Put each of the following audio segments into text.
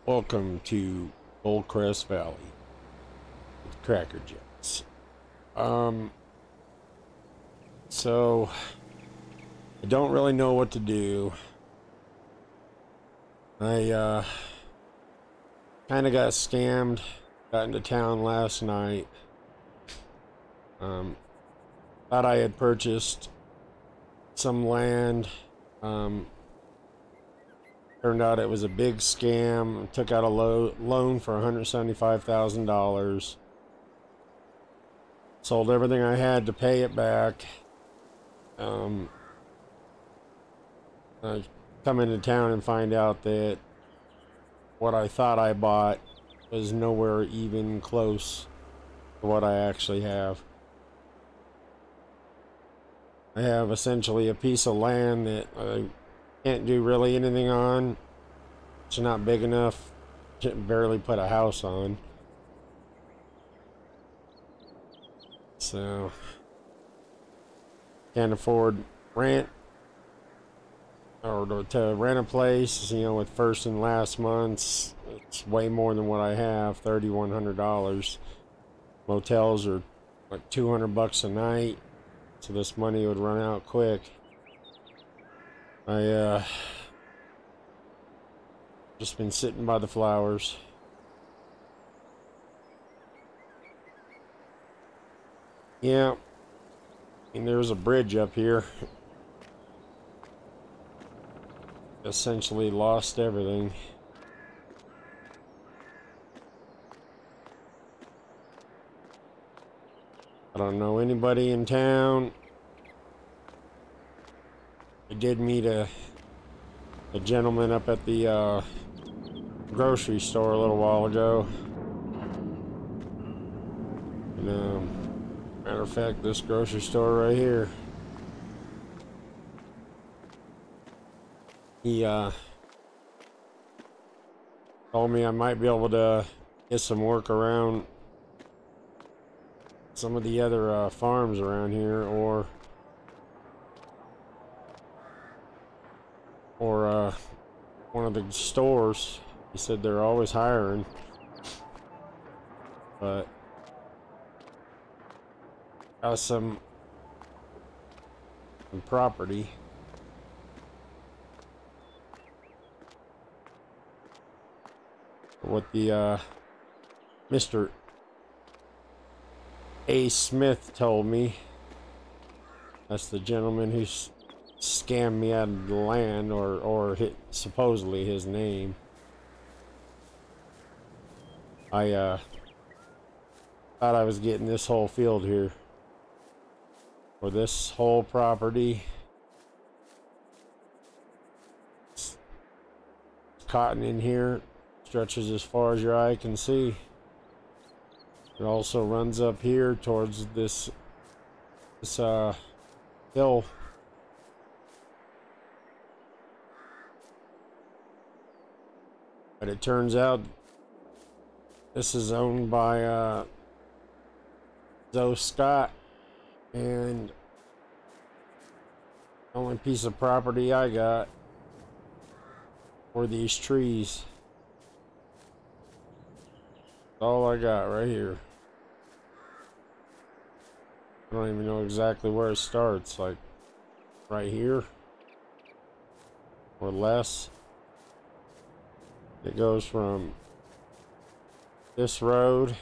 Welcome to Goldcrest Valley with Cracker Jacks. Um, so I don't really know what to do. I kind of got scammed. Got into town last night. Thought I had purchased some land. Turned out it was a big scam. Took out a loan for $175,000. Sold everything I had to pay it back. I come into town and find out that what I thought I bought was nowhere even close to what I actually have. I have essentially a piece of land that I can't do really anything on. It's not big enough to barely put a house on. So can't afford rent or to rent a place, you know, with first and last months. It's way more than what I have, $3,100. Motels are like $200 a night, so this money would run out quick. I just been sitting by the flowers. Yeah, and there's a bridge up here. Essentially lost everything. I don't know anybody in town. I did meet a gentleman up at the grocery store a little while ago. And, matter of fact, this grocery store right here. He told me I might be able to get some work around some of the other farms around here, or one of the stores. He said they're always hiring, but got some property. What the Mr. A. Smith told me. That's the gentleman who scammed me out of the land, or supposedly his name. I thought I was getting this whole field here, or this whole property. It's cotton in here, stretches as far as your eye can see. It also runs up here towards this hill. But it turns out this is owned by Zoe Scott, and the only piece of property I got were these trees. All I got right here. I don't even know exactly where it starts, like right here or less. It goes from this road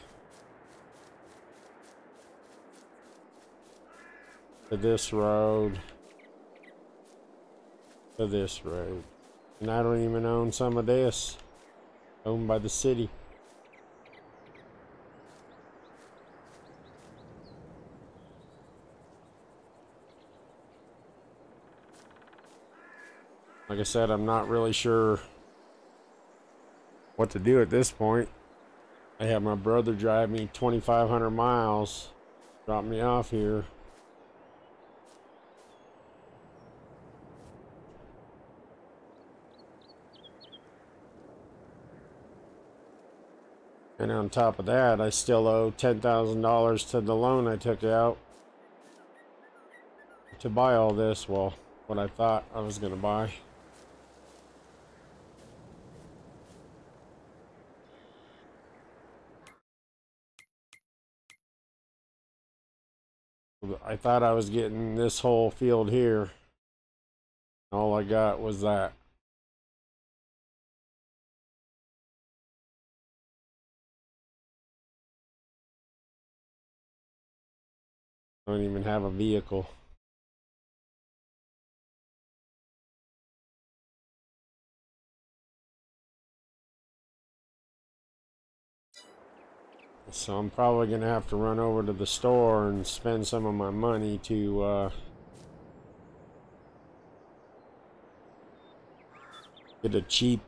to this road to this road, and I don't even own some of this. Owned by the city. Like I said, I'm not really sure what to do at this point. I have my brother drive me 2,500 miles, drop me off here. And on top of that, I still owe $10,000 to the loan I took out to buy all this. Well, what I thought I was going to buy. I thought I was getting this whole field here. All I got was that. I don't even have a vehicle. So I'm probably going to have to run over to the store and spend some of my money to get a cheap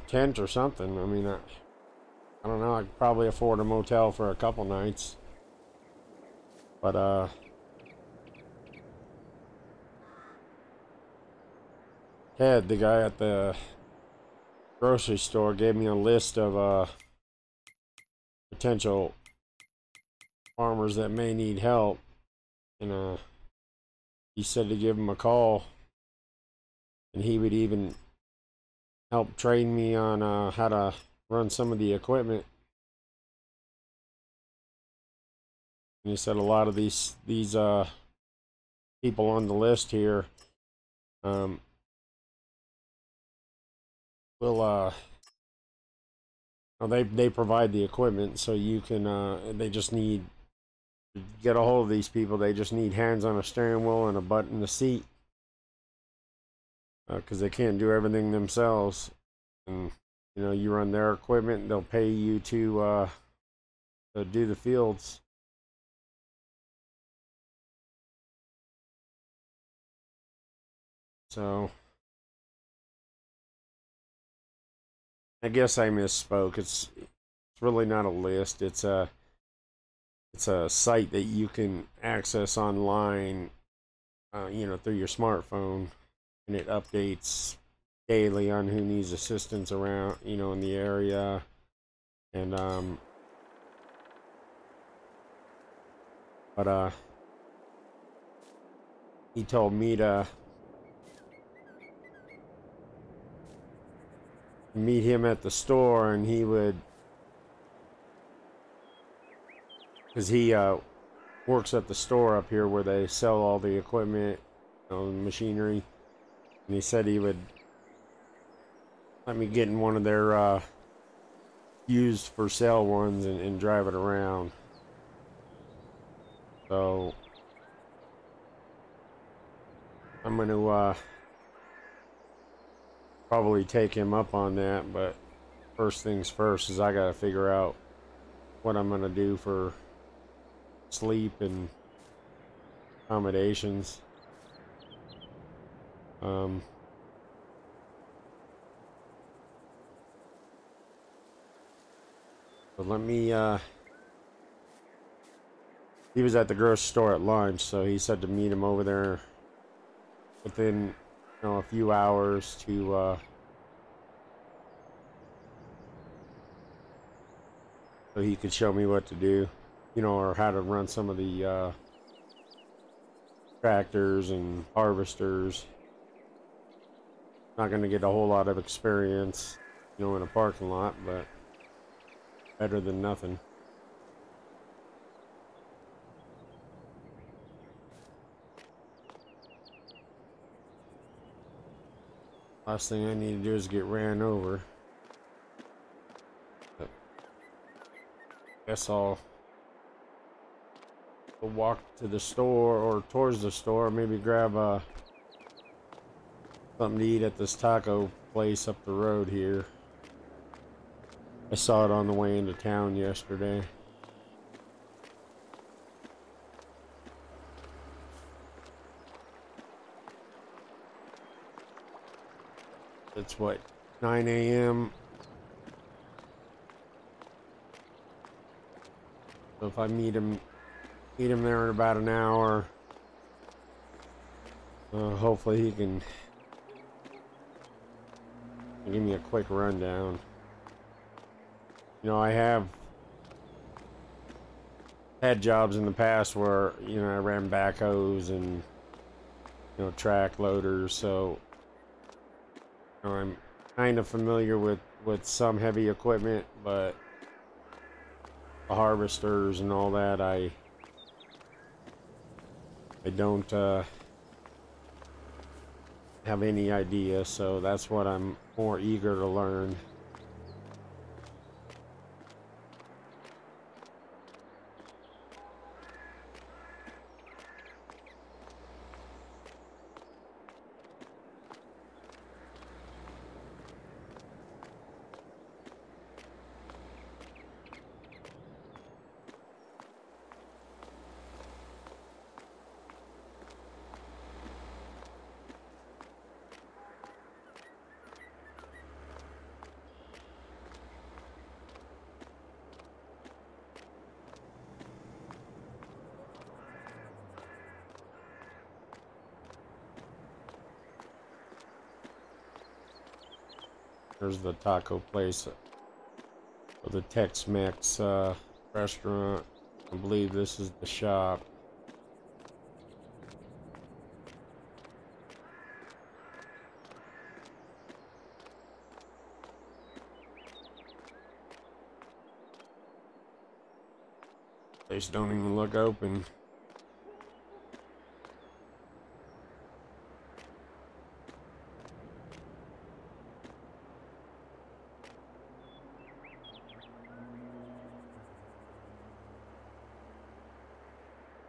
tent or something. I mean, I don't know. I could probably afford a motel for a couple nights. But Ted, the guy at the grocery store, gave me a list of potential farmers that may need help, and he said to give him a call, and he would even help train me on how to run some of the equipment. And he said a lot of these people on the list here will they provide the equipment, so you can they just need to get a hold of these people. They just need hands on a steering wheel and a butt in the seat, because they can't do everything themselves. And you know, you run their equipment, they'll pay you to do the fields. So I guess I misspoke. It's really not a list. It's a site that you can access online, you know, through your smartphone, and it updates daily on who needs assistance around, you know, in the area. And but he told me to meet him at the store, and he would, because he works at the store up here where they sell all the equipment, you know, the machinery, and he said he would let me get in one of their used for sale ones and drive it around. So I'm going to probably take him up on that, but first things first is I got to figure out what I'm going to do for sleep and accommodations. But let me he was at the grocery store at lunch, so he said to meet him over there within, you know, a few hours to so he could show me what to do, you know, or how to run some of the tractors and harvesters. Not going to get a whole lot of experience, you know, in a parking lot, but better than nothing. Last thing I need to do is get ran over. But guess I'll walk to the store or towards the store, maybe grab something to eat at this taco place up the road here. I saw it on the way into town yesterday. It's what, 9 a.m. So if I meet him there in about an hour, hopefully he can give me a quick rundown. You know, I have had jobs in the past where, you know, I ran backhoes and, you know, track loaders, so you know, I'm kind of familiar with with some heavy equipment, but the harvesters and all that, I don't have any idea, so that's what I'm more eager to learn. There's the taco place, or the Tex-Mex restaurant. I believe this is the shop. Place don't even look open.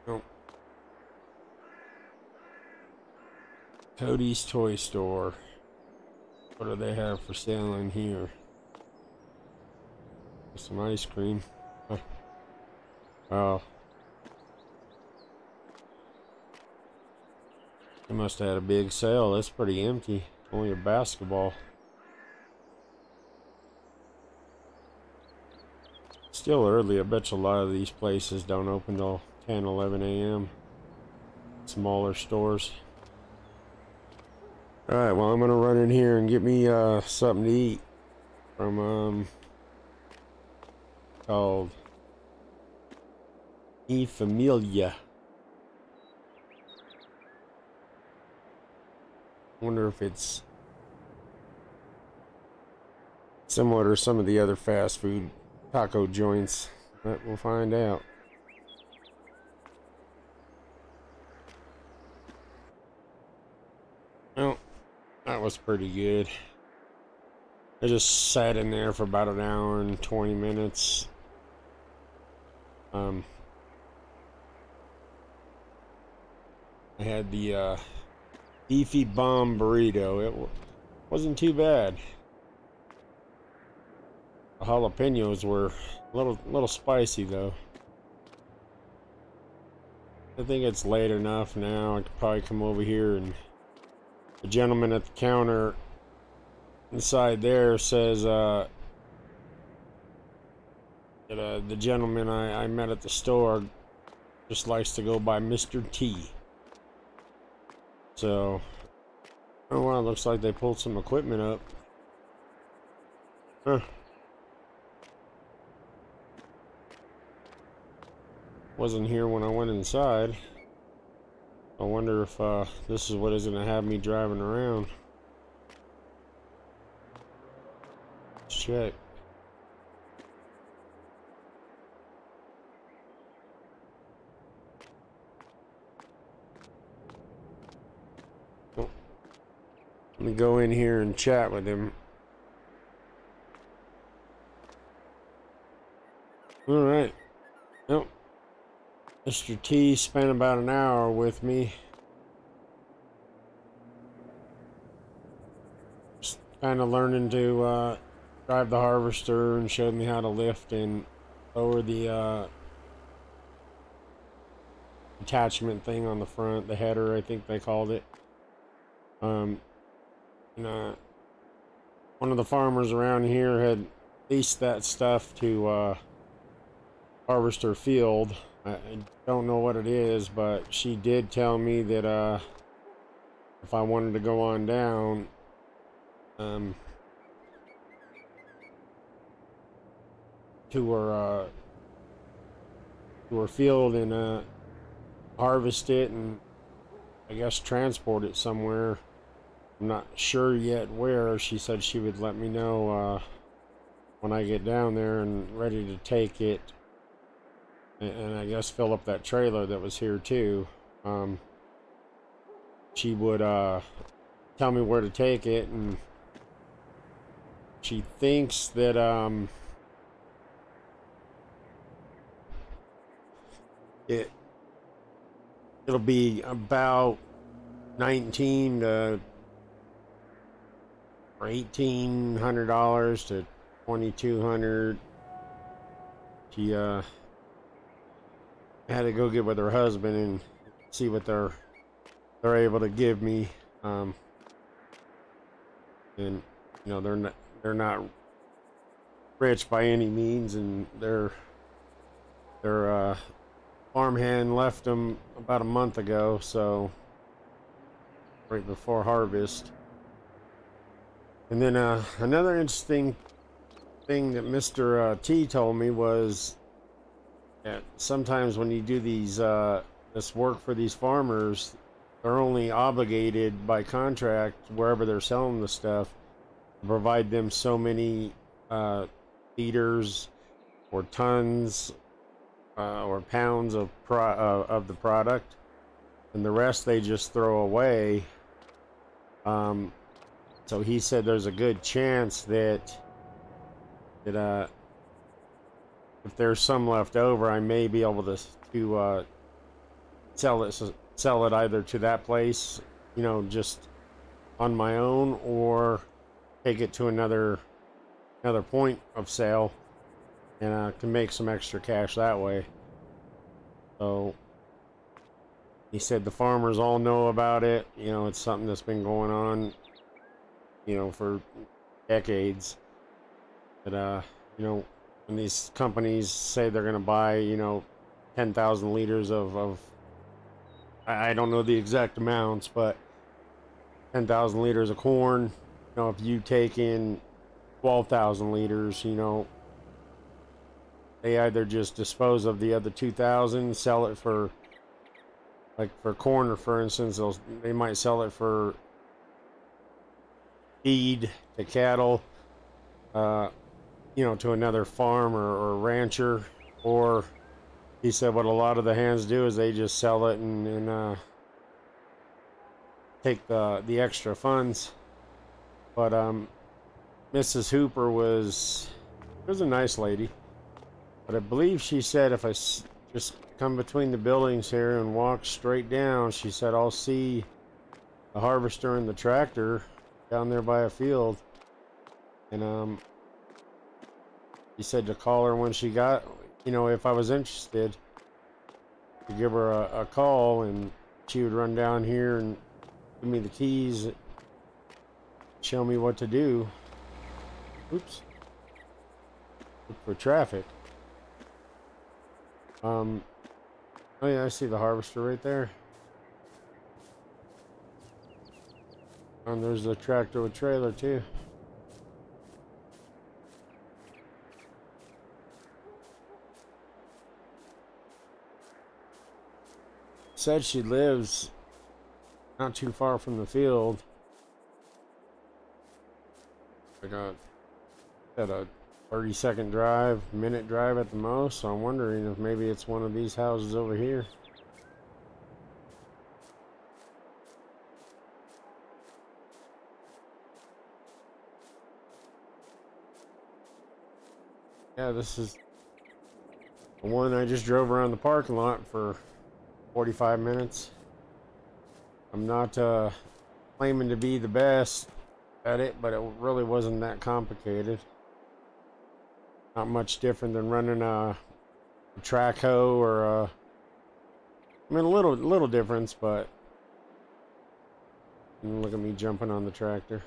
Nope. Cody's Toy Store. What do they have for sale in here? Some ice cream. Huh. Oh. They must have had a big sale. That's pretty empty. Only a basketball. Still early. I bet you a lot of these places don't open till 10, 11 a.m. Smaller stores. Alright, well, I'm gonna run in here and get me something to eat from called E Familia. Wonder if it's similar to some of the other fast food taco joints, but we'll find out. Well, that was pretty good. I just sat in there for about an hour and 20 minutes. I had the beefy bomb burrito. It wasn't too bad. The jalapenos were a little spicy though. I think it's late enough now. I could probably come over here, and the gentleman at the counter inside there says that the gentleman I met at the store just likes to go by Mr. T. So, oh wow, looks like they pulled some equipment up. Huh. Wasn't here when I went inside. I wonder if this is what is going to have me driving around. Let's check. Oh. Let me go in here and chat with him. Alright. Nope. Mr. T spent about an hour with me. Just kind of learning to drive the harvester, and showed me how to lift and lower the attachment thing on the front, the header I think they called it. One of the farmers around here had leased that stuff to harvest her field. I don't know what it is, but she did tell me that if I wanted to go on down, to her field and harvest it and I guess transport it somewhere. I'm not sure yet where. She said she would let me know when I get down there and ready to take it, and I guess fill up that trailer that was here too, she would tell me where to take it, and she thinks that it'll be about 19 to or $1,800 to 2,200. She had to go get with her husband and see what they're able to give me. And you know, they're not rich by any means, and their farmhand left them about a month ago, so right before harvest. And then another interesting thing that Mr. T told me was that sometimes when you do these this work for these farmers, they're only obligated by contract, wherever they're selling the stuff, to provide them so many liters or tons or pounds of the product, and the rest they just throw away. So he said there's a good chance that if there's some left over, I may be able to sell it either to that place, you know, just on my own, or take it to another point of sale, and can make some extra cash that way. So he said the farmers all know about it. You know, it's something that's been going on, you know, for decades. But you know, when these companies say they're going to buy, you know, 10,000 liters of I don't know the exact amounts, but 10,000 liters of corn, you know, if you take in 12,000 liters, you know, they either just dispose of the other 2,000, sell it for, like for corn, for instance, they might sell it for feed to cattle, you know, to another farm or rancher. Or he said what a lot of the hands do is they just sell it and take the extra funds. But Mrs. Hooper was a nice lady, but I believe she said if I just come between the buildings here and walk straight down, she said I'll see the harvester and the tractor down there by a field. And she said to call her when she got, you know, if I was interested, to give her a call, and she would run down here and give me the keys, show me what to do. Oops. Look for traffic. Oh yeah, I see the harvester right there. And there's the tractor with trailer too. Said she lives not too far from the field. I got at a 30-second drive, minute drive at the most, so I'm wondering if maybe it's one of these houses over here. Yeah, this is the one I just drove around the parking lot for 45 minutes. I'm not claiming to be the best at it, but it really wasn't that complicated. Not much different than running a track hoe or I mean, a little difference, but look at me jumping on the tractor.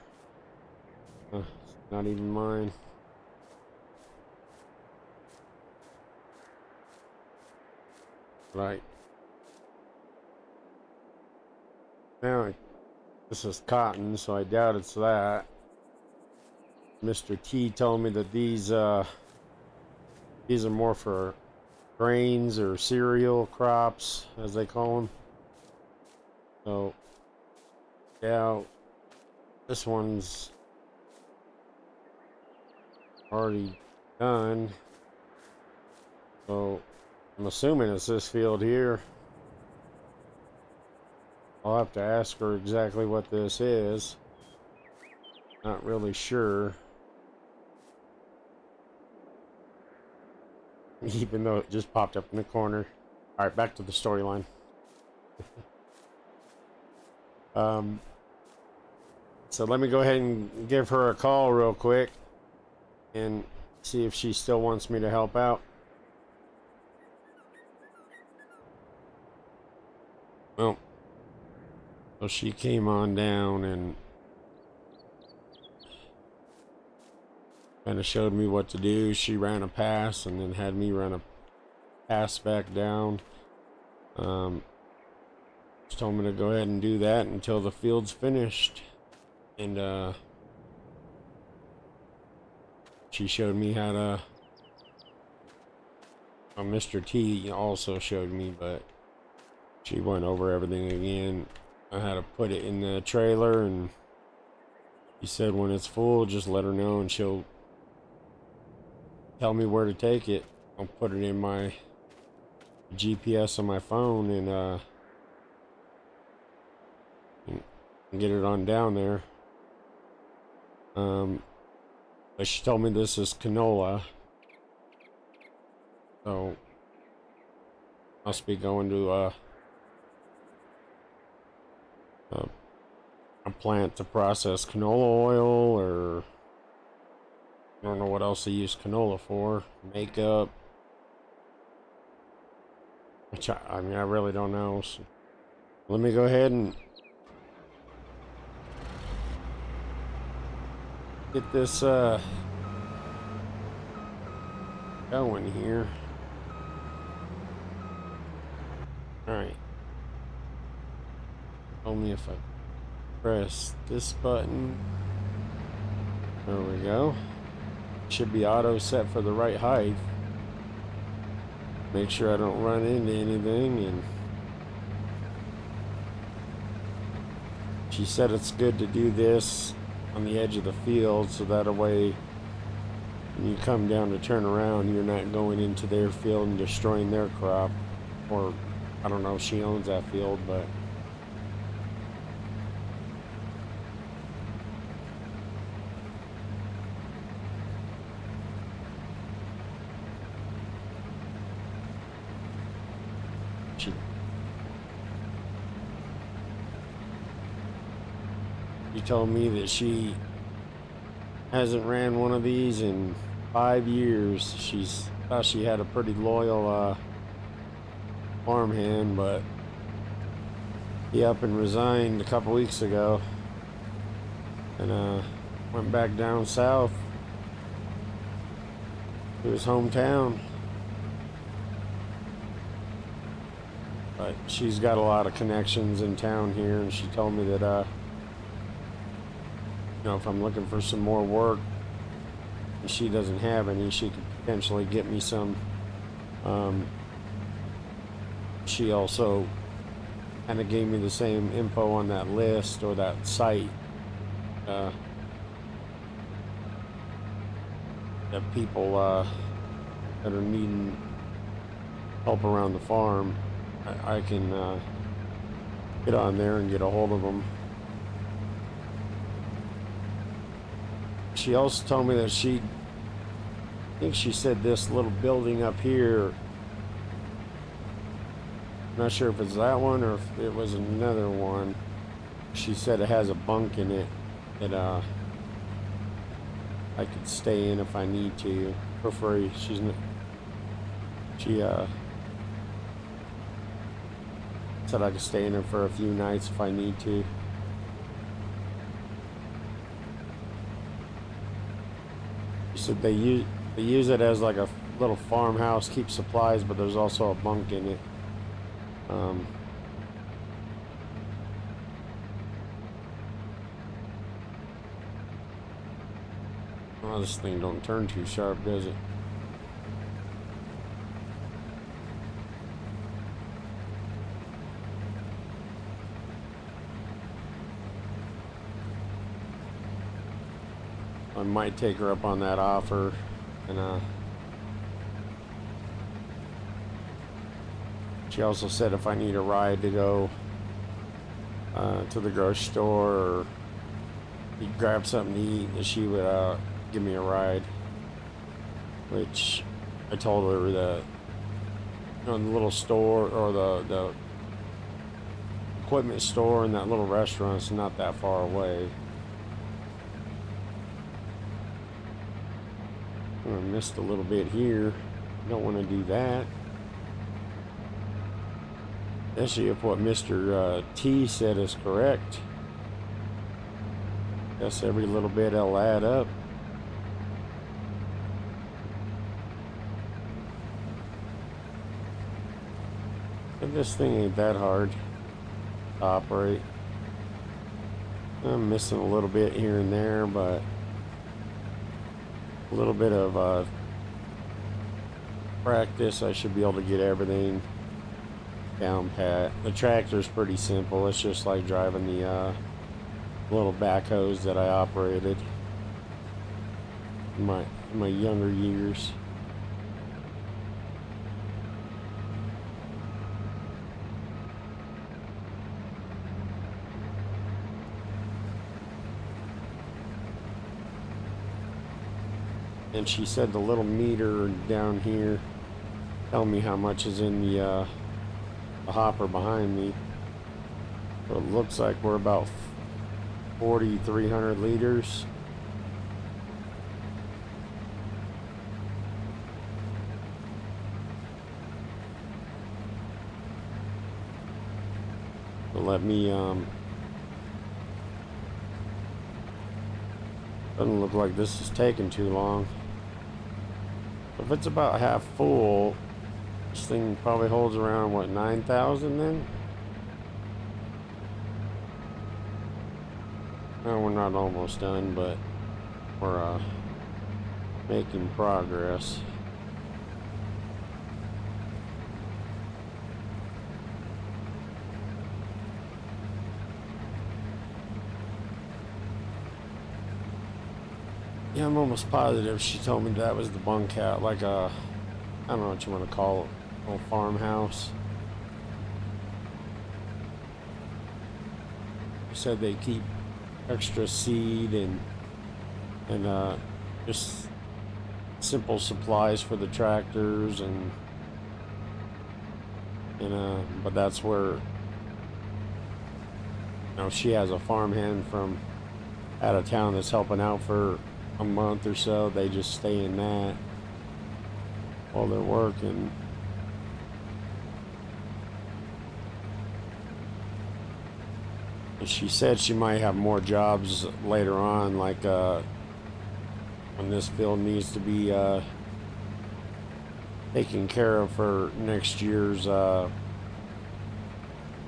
It's not even mine. Right. Now, this is cotton, so I doubt it's that. Mr. T told me that these are more for grains or cereal crops, as they call them. So, yeah, this one's already done. So I'm assuming it's this field here. I'll have to ask her exactly what this is. Not really sure. Even though it just popped up in the corner. Alright, back to the storyline. So let me go ahead and give her a call real quick and see if she still wants me to help out. Well, so she came on down and kind of showed me what to do. She ran a pass and then had me run a pass back down. She told me to go ahead and do that until the field's finished. And she showed me how to, Mr. T also showed me, but she went over everything again. I had to put it in the trailer, and he said when it's full, just let her know and she'll tell me where to take it. I'll put it in my GPS on my phone and get it on down there. But she told me this is canola, so must be going to a plant to process canola oil, or I don't know what else they use canola for. Makeup, which I mean, I really don't know. So let me go ahead and get this going here. Alright. Tell me if I press this button. There we go. Should be auto set for the right height. Make sure I don't run into anything. And she said it's good to do this on the edge of the field, so that way when you come down to turn around, you're not going into their field and destroying their crop. Or I don't know if she owns that field, but she told me that she hasn't ran one of these in 5 years. She's thought she had a pretty loyal farmhand, but he up and resigned a couple weeks ago and went back down south to his hometown. But she's got a lot of connections in town here, and she told me that you know, if I'm looking for some more work and she doesn't have any, she could potentially get me some. She also kind of gave me the same info on that list or that site that people that are needing help around the farm. I can get on there and get a hold of them. She also told me that I think she said this little building up here, I'm not sure if it's that one or if it was another one. She said it has a bunk in it that I could stay in if I need to for free. She said I could stay in it for a few nights if I need to. She said they use it as like a little farmhouse, keep supplies, but there's also a bunk in it. Oh, this thing don't turn too sharp, does it? I might take her up on that offer And she also said if I need a ride to go to the grocery store or grab something to eat, that she would give me a ride. Which I told her that, you know, the little store or the equipment store and that little restaurant's not that far away. I missed a little bit here. Don't want to do that. Especially if what Mr. T said is correct. Guess every little bit will add up. But this thing ain't that hard to operate. I'm missing a little bit here and there, but a little bit of practice, I should be able to get everything down pat. The tractor's pretty simple. It's just like driving the little backhoes that I operated in my younger years. And she said the little meter down here tell me how much is in the hopper behind me. So it looks like we're about 4,300 liters. So let me doesn't look like this is taking too long. If it's about half full, this thing probably holds around, what, 9,000 then? No, we're not almost done, but we're making progress. Yeah, I'm almost positive she told me that was the bunk out, like a, I don't know what you want to call it, a little farmhouse. She said they keep extra seed and just simple supplies for the tractors and but that's where, you know, she has a farmhand from out of town that's helping out for a month or so. They just stay in that while they're working. And she said she might have more jobs later on, like when this field needs to be taken care of for next year's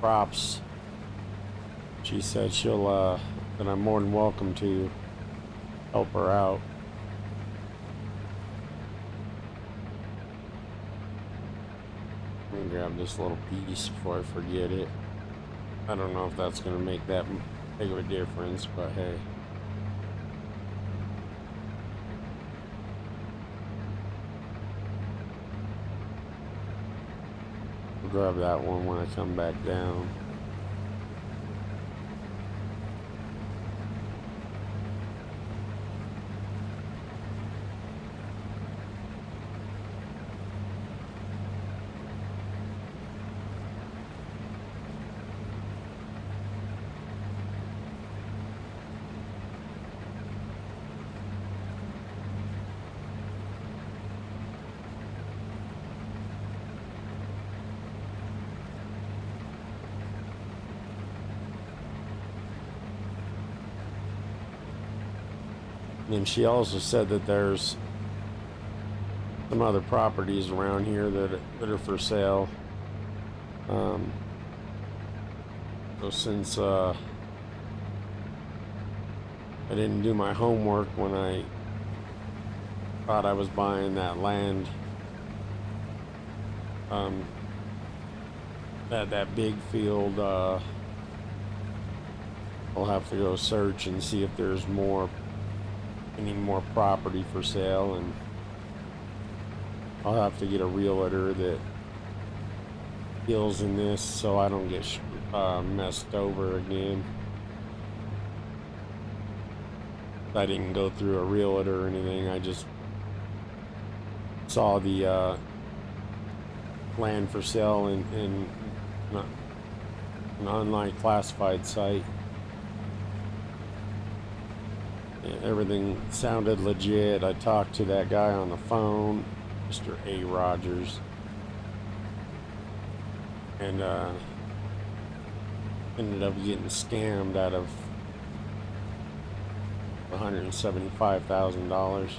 crops. She said she'll that I'm more than welcome to help her out. Let me grab this little piece before I forget it. I don't know if that's going to make that big of a difference, but hey. I'll grab that one when I come back down. And she also said that there's some other properties around here that are for sale. So since I didn't do my homework when I thought I was buying that land, that big field, I'll have to go search and see if there's any more property for sale, and I'll have to get a realtor that deals in this so I don't get messed over again. I didn't go through a realtor or anything. I just saw the land for sale in an online classified site. Everything sounded legit. I talked to that guy on the phone, Mr. A. Rogers, and ended up getting scammed out of $175,000.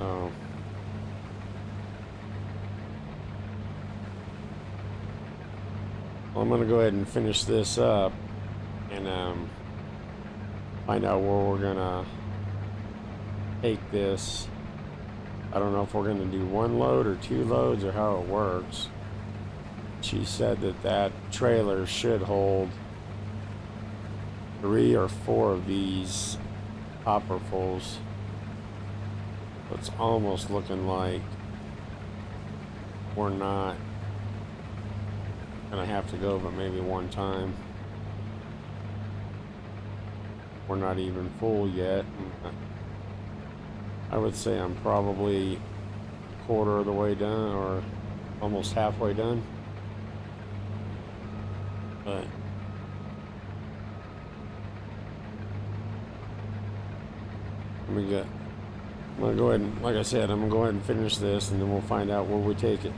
Oh. Well, I'm going to go ahead and finish this up and find out where we're going to take this. I don't know if we're going to do one load or two loads or how it works. She said that that trailer should hold 3 or 4 of these hopperfuls. It's almost looking like we're not gonna have to go but maybe one time. We're not even full yet. I would say I'm probably a quarter of the way done or almost halfway done. But I'm gonna go ahead and, like I said, I'm gonna go ahead and finish this and then we'll find out where we take it.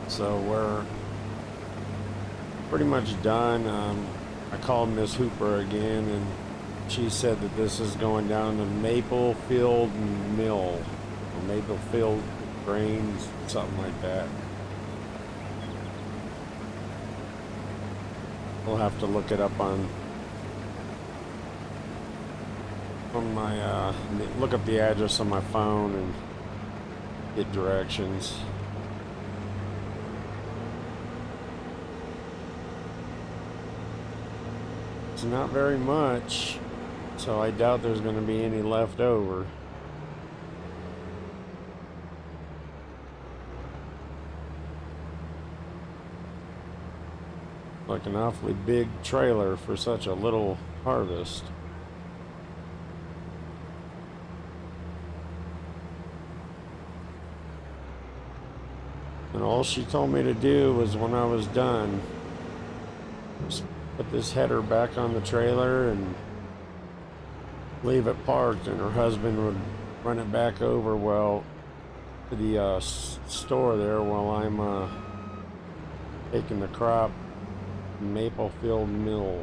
So we're pretty much done. I called Miss Hooper again and she said that this is going down to Maplefield Mill, or Maplefield Grains, something like that. We'll have to look it up on my look up the address on my phone and get directions. It's not very much, so I doubt there's going to be any left over. Like an awfully big trailer for such a little harvest. And all she told me to do was, when I was done, just put this header back on the trailer and leave it parked, and her husband would run it back over to the store there while I'm taking the crop to Maplefield Mill.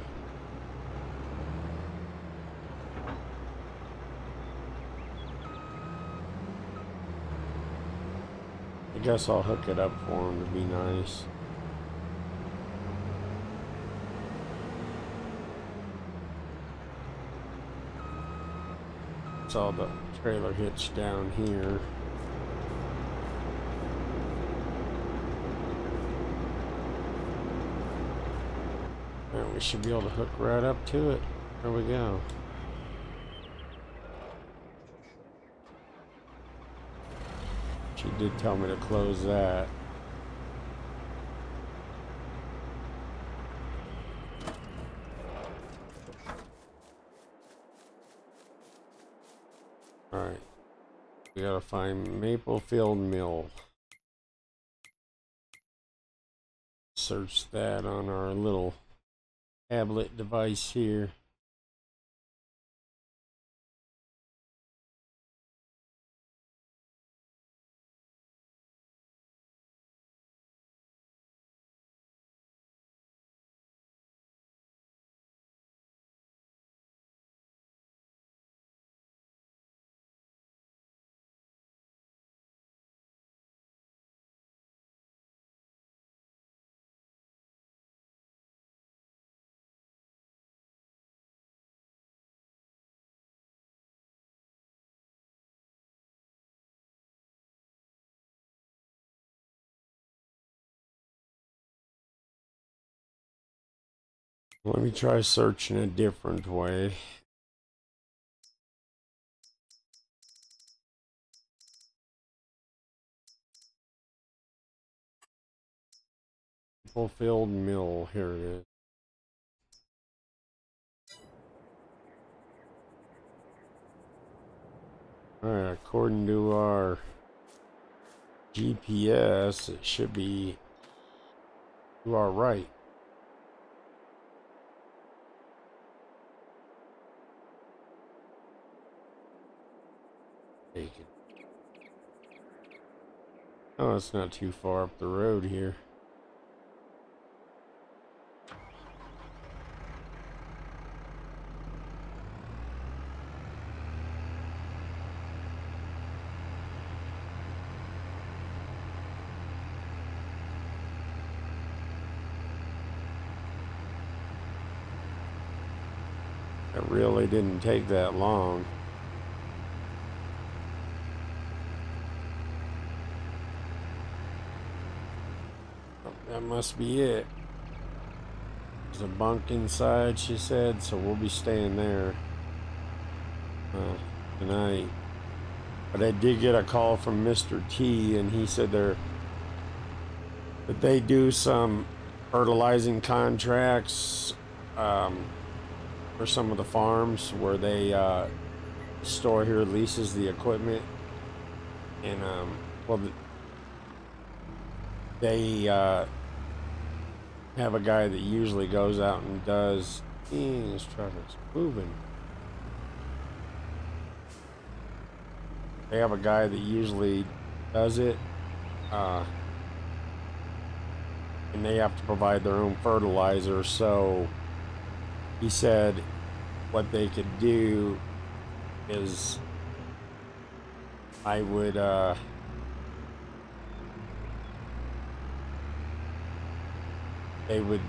I guess I'll hook it up for him to be nice. Saw the trailer hitch down here. And we should be able to hook right up to it. There we go. She did tell me to close that. Alright. We gotta find Maplefield Mill. Search that on our little tablet device here. Let me try searching a different way. Fulfilled mill, here it is. Alright, according to our GPS, it should be to our right. Oh, it's not too far up the road here. It really didn't take that long. That must be it. There's a bunk inside, she said, so we'll be staying there tonight. But I did get a call from Mr. T, and he said that they do some fertilizing contracts for some of the farms where they store here leases the equipment, and well, they have a guy that usually goes out and does. This truck is moving. They have a guy that usually does it, and they have to provide their own fertilizer. So he said what they could do is I would they would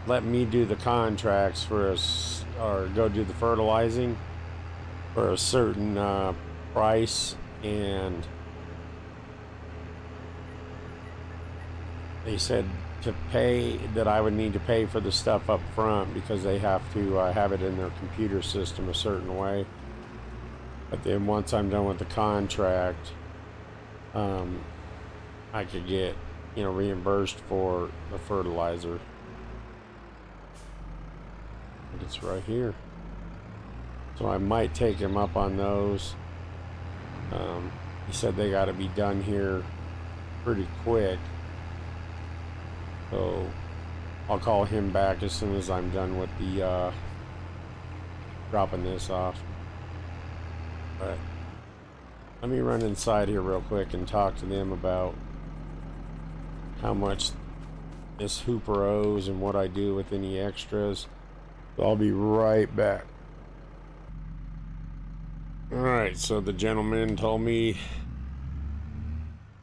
let me do the contracts for us, or go do the fertilizing for a certain price, and they said to pay that I would need to pay for the stuff up front because they have to have it in their computer system a certain way. But then once I'm done with the contract, I could get, you know, reimbursed for the fertilizer. I think it's right here. So I might take him up on those. He said they got to be done here pretty quick. So I'll call him back as soon as I'm done with the dropping this off. But let me run inside here real quick and talk to them about how much this Hooper owes and what I do with any extras. So I'll be right back. Alright, so the gentleman told me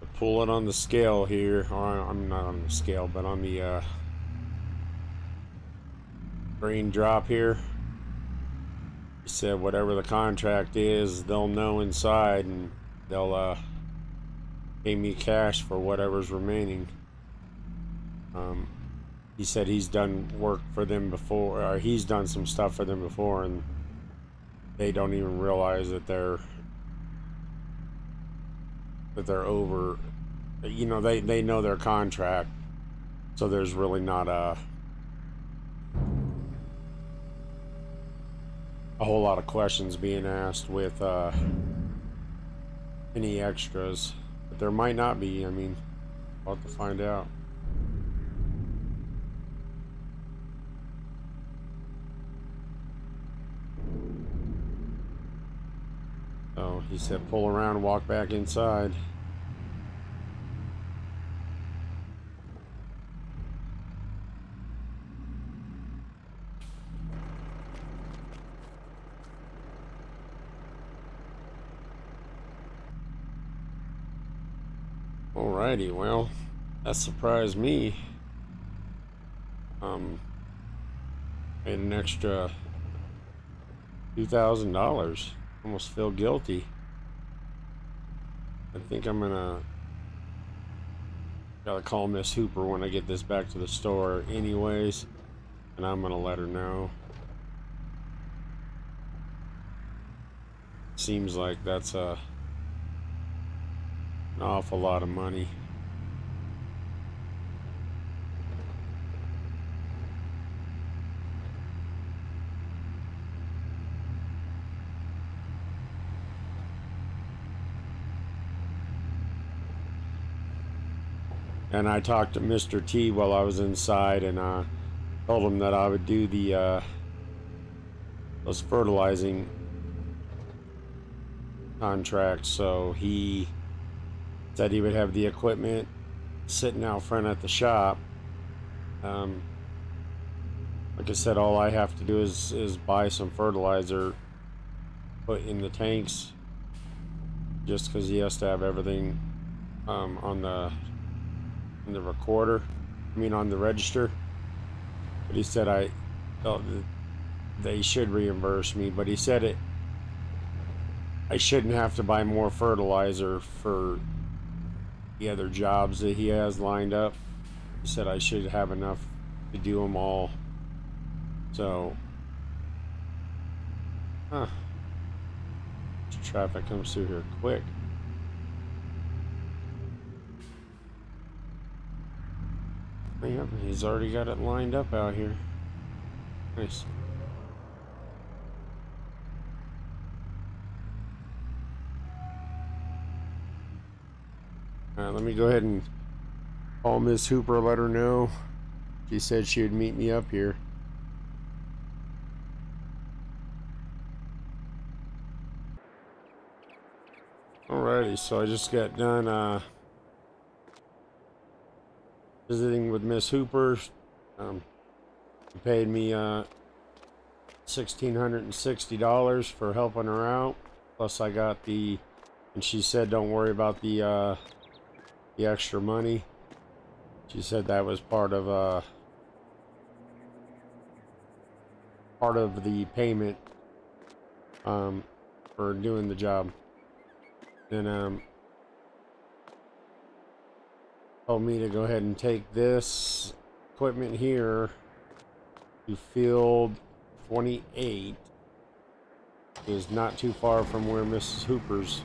to pull it on the scale here, or I'm not on the scale, but on the green drop here. He said whatever the contract is, they'll know inside, and they'll pay me cash for whatever's remaining. He said he's done work for them before, or he's done some stuff for them before, and they don't even realize that they're over. You know, they know their contract, so there's really not a whole lot of questions being asked with any extras. But there might not be. I mean, we'll have to find out. So he said pull around and walk back inside. Alrighty, well, that surprised me. Made an extra $2,000. Almost feel guilty. I think I'm gonna gotta call Miss Hooper when I get this back to the store anyways. and I'm gonna let her know. Seems like that's an awful lot of money. And I talked to Mr. T while I was inside, and told him that I would do the those fertilizing contracts. So he said he would have the equipment sitting out front at the shop. Like I said, all I have to do is buy some fertilizer, put in the tanks, just because he has to have everything on the recorder. I mean, on the register. But he said they should reimburse me. But he said I shouldn't have to buy more fertilizer for the other jobs that he has lined up. He said I should have enough to do them all. So, traffic comes through here quick. Yep, he's already got it lined up out here. Nice. Alright, let me go ahead and call Miss Hooper, let her know. She said she would meet me up here. Alrighty, so I just got done visiting with Miss Hooper. She paid me $1,660 for helping her out. Plus I got and she said don't worry about the extra money. She said that was part of the payment for doing the job. And told me to go ahead and take this equipment here to field 28. It is not too far from where Mrs. Hooper's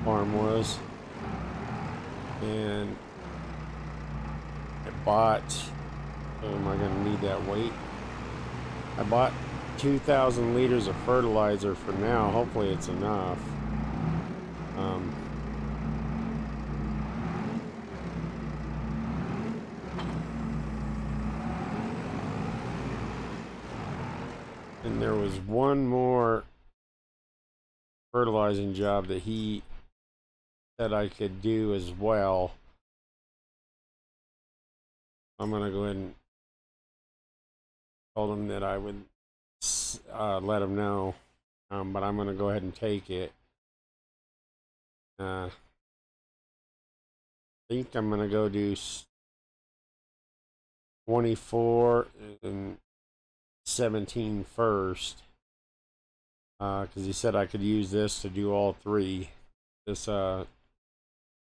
farm was. And I bought, am I going to need that weight? I bought 2,000 liters of fertilizer for now. Hopefully it's enough. And there was one more fertilizing job that he said I could do as well. I'm gonna go ahead and tell him that I would let him know, but I'm gonna go ahead and take it. I think I'm gonna go do 24 and 17 first, because he said I could use this to do all three, this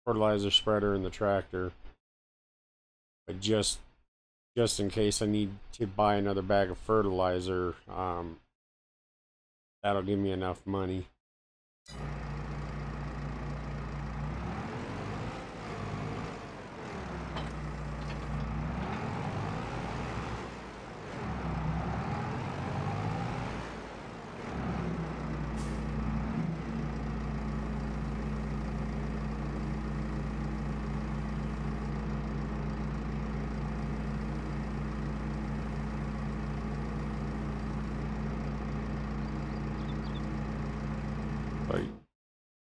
fertilizer spreader and the tractor. But just in case I need to buy another bag of fertilizer, that'll give me enough money.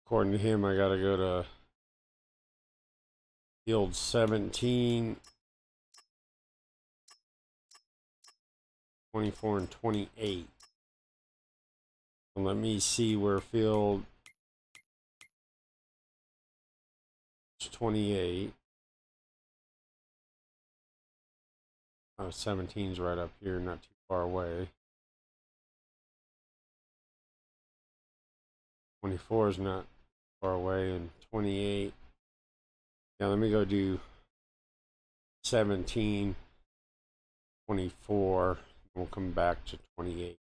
According to him, I gotta go to field 17, 24, and 28. And let me see where field 28. Oh, 17's right up here, not too far away. 24 is not far away, and 28. Yeah, let me go do 17. 24. We'll come back to 28.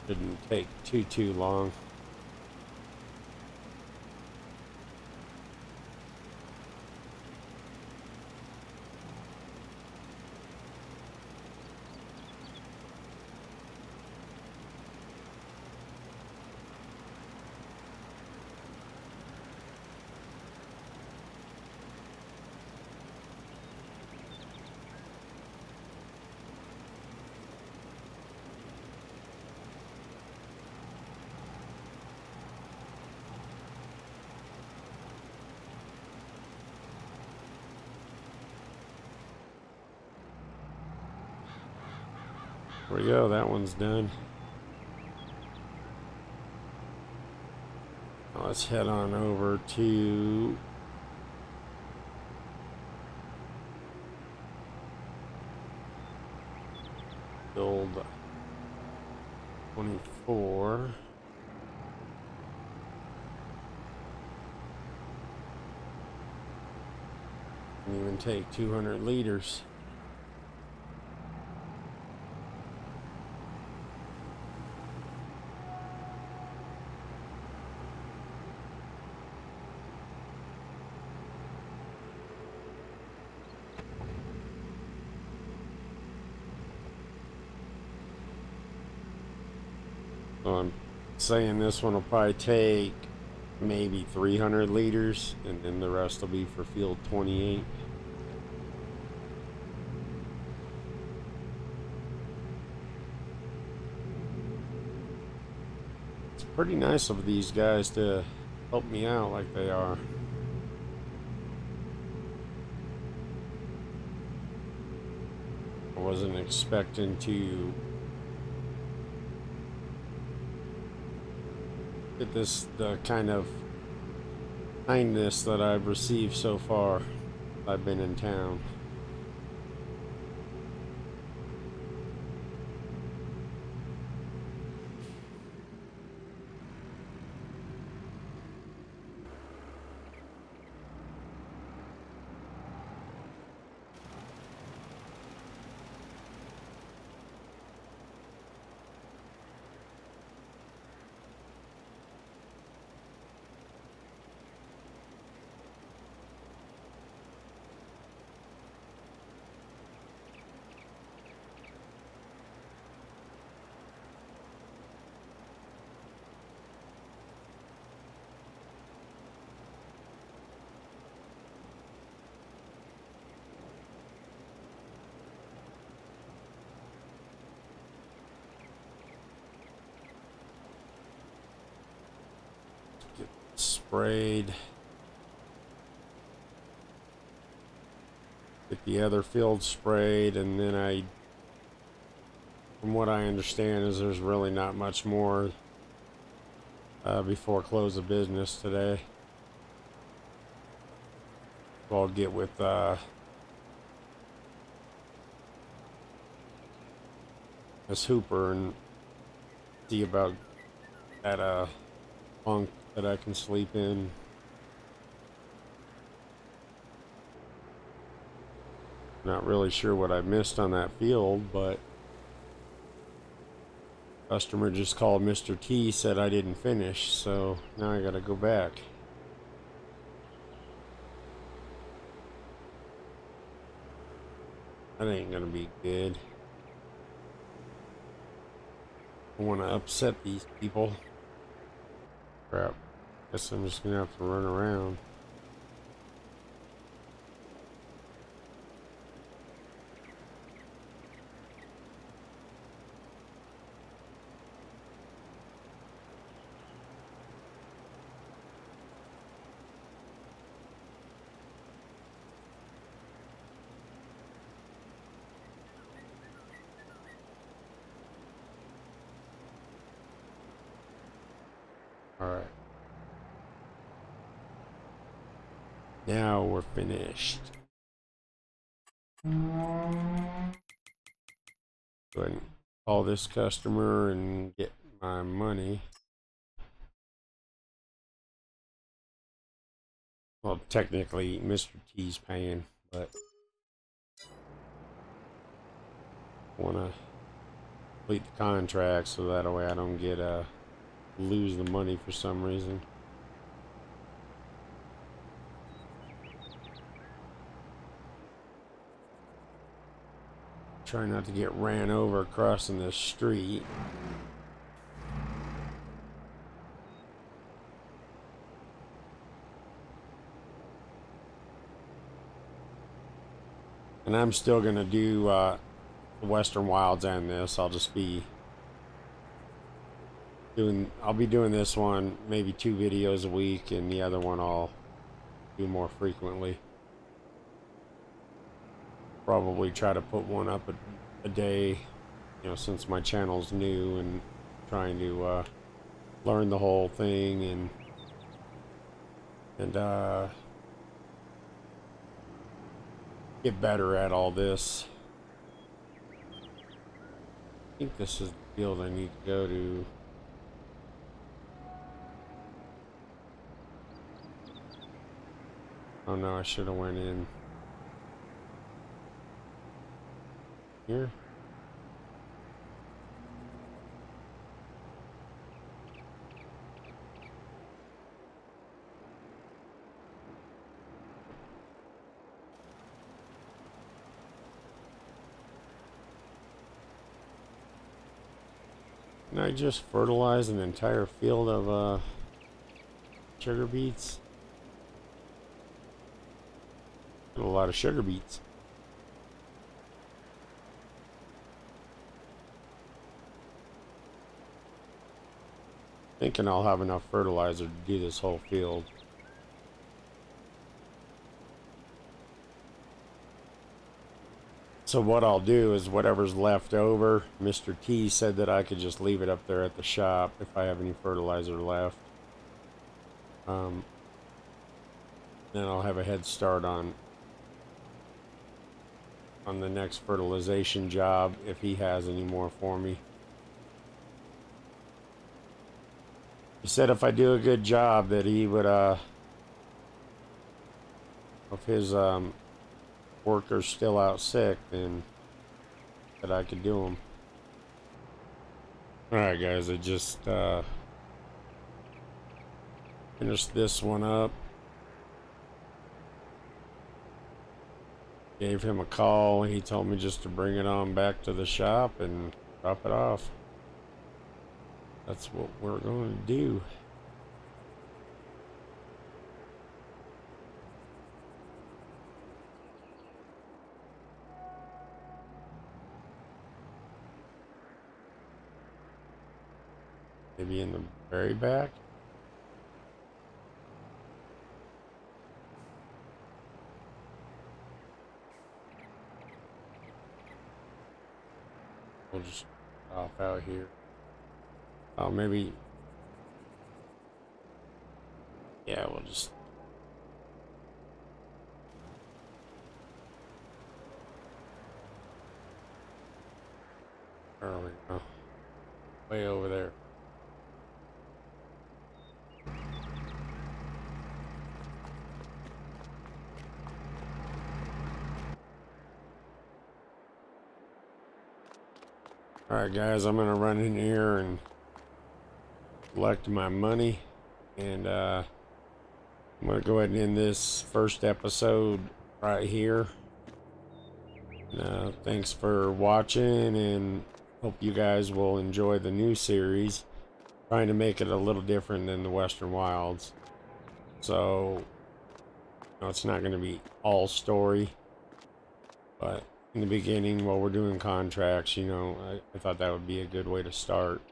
Didn't take too long. There we go, that one's done. Now let's head on over to build 24. Didn't even take 200 liters. So I'm saying this one will probably take maybe 300 liters, and then the rest will be for field 28. It's pretty nice of these guys to help me out like they are. I wasn't expecting to get this the kind of kindness that I've received so far. I've been in town. Sprayed. Get the other field sprayed, and then from what I understand, is there's really not much more before close of business today. So I'll get with Miss Hooper and see about that bunk that I can sleep in. Not really sure what I missed on that field, but customer just called Mr. T, said I didn't finish, so now I gotta go back. That ain't gonna be good. I want to upset these people. Crap. Guess I'm just gonna have to run around. Alright. Now we're finished. Go ahead and call this customer and get my money. Well, technically, Mr. T's paying, but I want to complete the contract so that way I don't get lose the money for some reason. Try not to get ran over crossing the street. And I'm still gonna do the Western Wilds and this. I'll be doing this one maybe 2 videos a week, and the other one I'll do more frequently. Probably try to put one up a day, you know, since my channel's new and trying to learn the whole thing and get better at all this. I think this is the field I need to go to. Oh no, I should have went in here. Can I just fertilize an entire field of sugar beets? A lot of sugar beets. Thinking I'll have enough fertilizer to do this whole field. So what I'll do is whatever's left over, Mr. T said that I could just leave it up there at the shop if I have any fertilizer left. Then I'll have a head start on the next fertilization job if he has any more for me. He said if I do a good job that he would if his workers still out sick, then that I could do them. Alright guys, I just finished this one up. Gave him a call. He told me just to bring it on back to the shop and drop it off. That's what we're going to do. Maybe in the very back. We'll just off out here. Oh, maybe. Yeah, we'll just. There we go. Way over there. Alright guys, I'm gonna run in here and collect my money, and I'm gonna go ahead and end this first episode right here. Thanks for watching, and hope you guys will enjoy the new series. Trying to make it a little different than the Western Wilds, so it's not going to be all story, but in the beginning while we're doing contracts, I thought that would be a good way to start.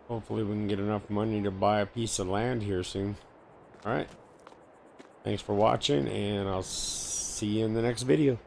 Hopefully we can get enough money to buy a piece of land here soon. Alright, thanks for watching, and I'll see you in the next video.